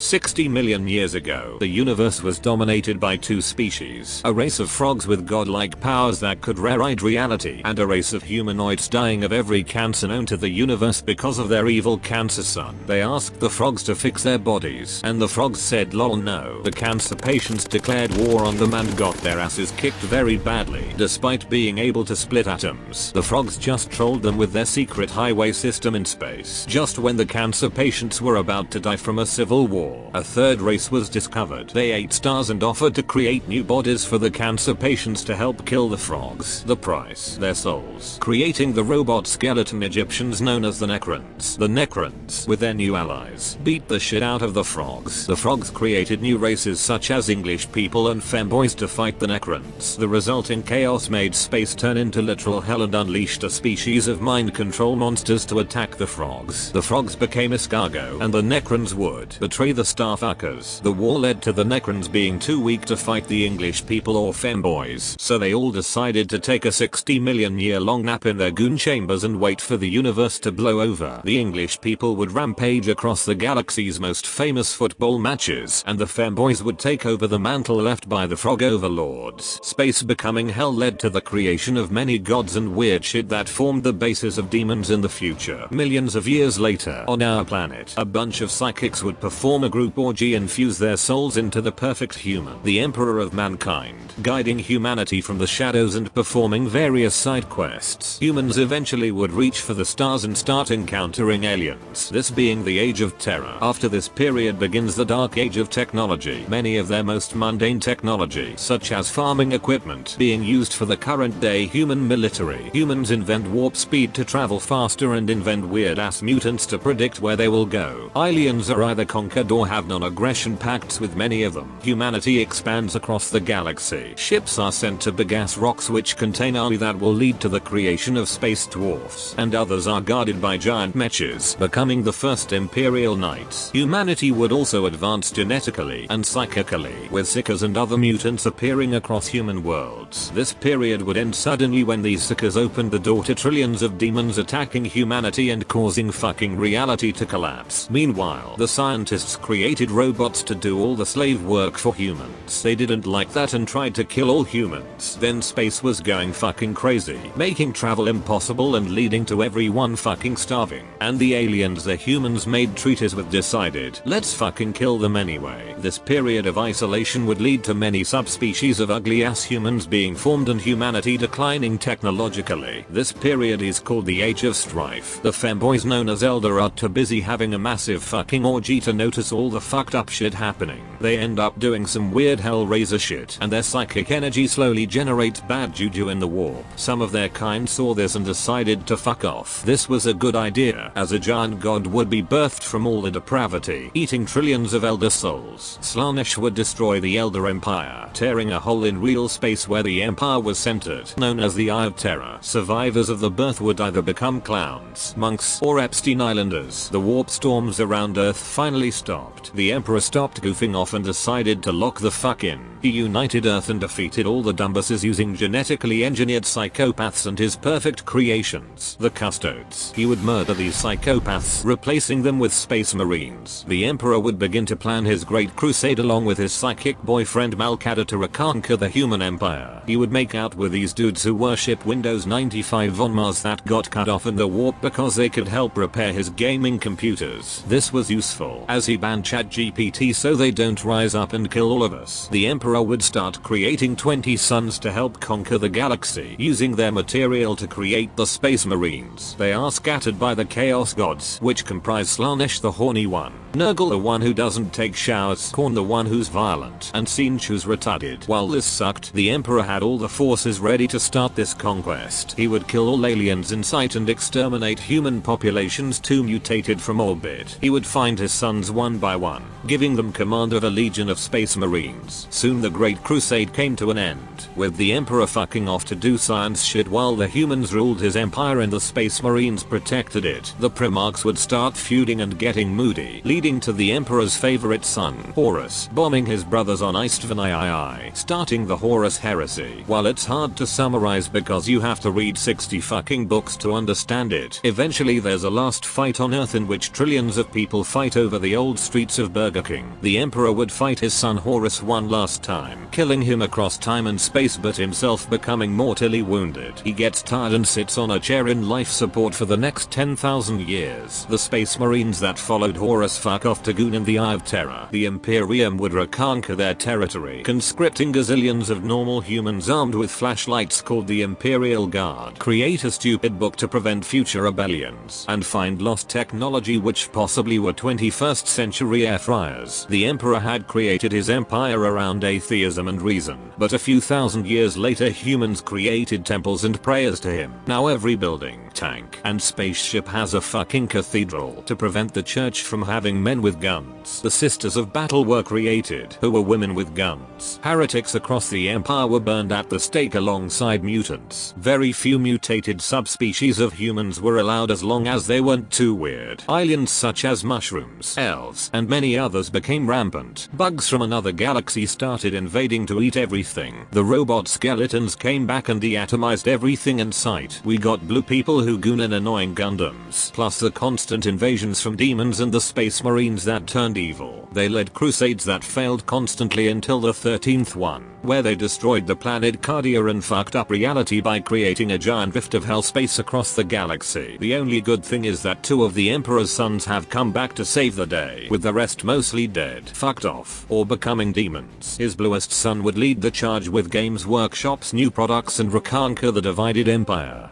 60 million years ago, the universe was dominated by two species, a race of frogs with godlike powers that could rewrite reality, and a race of humanoids dying of every cancer known to the universe because of their evil cancer son. They asked the frogs to fix their bodies, and the frogs said lol no. The cancer patients declared war on them and got their asses kicked very badly. Despite being able to split atoms, the frogs just trolled them with their secret highway system in space. Just when the cancer patients were about to die from a civil war, a third race was discovered. They ate stars and offered to create new bodies for the cancer patients to help kill the frogs. The price: their souls. Creating the robot skeleton Egyptians known as the Necrons. The Necrons, with their new allies, beat the shit out of the frogs. The frogs created new races such as English people and femboys to fight the Necrons. The resulting chaos made space turn into literal hell and unleashed a species of mind control monsters to attack the frogs. The frogs became escargot, and the Necrons would betray the Starfuckers. The war led to the Necrons being too weak to fight the English people or femboys, so they all decided to take a 60 million year long nap in their goon chambers and wait for the universe to blow over. The English people would rampage across the galaxy's most famous football matches, and the femboys would take over the mantle left by the frog overlords. Space becoming hell led to the creation of many gods and weird shit that formed the basis of demons in the future. Millions of years later, on our planet, a bunch of psychics would perform a group orgy and fuse their souls into the perfect human, the emperor of mankind, guiding humanity from the shadows and performing various side quests. Humans eventually would reach for the stars and start encountering aliens, this being the Age of Terror. After this period begins the Dark Age of technology, many of their most mundane technology, such as farming equipment, being used for the current day human military. Humans invent warp speed to travel faster and invent weird ass mutants to predict where they will go. Aliens are either conquered or have non-aggression pacts with many of them. Humanity expands across the galaxy. Ships are sent to big-ass rocks which contain army that will lead to the creation of space dwarfs, and others are guarded by giant mechs, becoming the first Imperial Knights. Humanity would also advance genetically and psychically, with Seekers and other mutants appearing across human worlds. This period would end suddenly when these Seekers opened the door to trillions of demons attacking humanity and causing fucking reality to collapse. Meanwhile, the scientists created robots to do all the slave work for humans. They didn't like that and tried to kill all humans. Then space was going fucking crazy, making travel impossible and leading to everyone fucking starving. And the aliens the humans made treaties with decided, let's fucking kill them anyway. This period of isolation would lead to many subspecies of ugly ass humans being formed and humanity declining technologically. This period is called the Age of Strife. The femboys known as Eldar are too busy having a massive fucking orgy to notice all the fucked up shit happening. They end up doing some weird hellraiser shit, and their psychic energy slowly generates bad juju in the warp. Some of their kind saw this and decided to fuck off. This was a good idea, as a giant god would be birthed from all the depravity, eating trillions of Elder souls. Slaanesh would destroy the Elder Empire, tearing a hole in real space where the empire was centered, known as the Eye of Terror. Survivors of the birth would either become clowns, monks, or Epstein Islanders. The warp storms around Earth finally stopped. The Emperor stopped goofing off and decided to lock the fuck in. He united Earth and defeated all the dumbasses using genetically engineered psychopaths and his perfect creations, the Custodes. He would murder these psychopaths, replacing them with space marines. The Emperor would begin to plan his great crusade along with his psychic boyfriend Malkador to reconquer the human empire. He would make out with these dudes who worship Windows 95 on Mars that got cut off in the warp because they could help repair his gaming computers. This was useful, as he banned ChatGPT so they don't rise up and kill all of us. The Emperor would start creating 20 suns to help conquer the galaxy, using their material to create the Space Marines. They are scattered by the Chaos Gods, which comprise Slaanesh the horny one, Nurgle the one who doesn't take showers, Khorne the one who's violent, and Tzeentch who's retarded. While this sucked, the Emperor had all the forces ready to start this conquest. He would kill all aliens in sight and exterminate human populations too mutated from orbit. He would find his sons one by one, giving them command of a legion of Space Marines. Soon soon the Great Crusade came to an end, with the Emperor fucking off to do science shit while the humans ruled his empire and the Space Marines protected it. The Primarchs would start feuding and getting moody, leading to the Emperor's favorite son, Horus, bombing his brothers on Istvan, starting the Horus Heresy. While it's hard to summarize because you have to read 60 fucking books to understand it, eventually there's a last fight on Earth in which trillions of people fight over the old streets of Burger King. The Emperor would fight his son Horus one last time, killing him across time and space but himself becoming mortally wounded. He gets tired and sits on a chair in life support for the next 10,000 years. The Space Marines that followed Horus fuck off to Goon in the Eye of Terror. The Imperium would reconquer their territory, conscripting gazillions of normal humans armed with flashlights called the Imperial Guard, create a stupid book to prevent future rebellions, and find lost technology which possibly were 21st century air fryers. The Emperor had created his empire around atheism and reason, but a few thousand years later humans created temples and prayers to him. Now every building, tank, and spaceship has a fucking cathedral to prevent the church from having men with guns. The Sisters of Battle were created, who were women with guns. Heretics across the empire were burned at the stake alongside mutants. Very few mutated subspecies of humans were allowed as long as they weren't too weird. Aliens such as mushrooms, elves, and many others became rampant. Bugs from another galaxy started invading to eat everything. The robot skeletons came back and deatomized everything in sight. We got blue people who goon in annoying Gundams, plus the constant invasions from demons and the Space Marines that turned evil. They led crusades that failed constantly until the 13th one, where they destroyed the planet Cardia and fucked up reality by creating a giant rift of hell space across the galaxy. The only good thing is that 2 of the Emperor's sons have come back to save the day, with the rest mostly dead, fucked off, or becoming demons. His bluest son would lead the charge with Games Workshop's new products and reconquer the divided empire.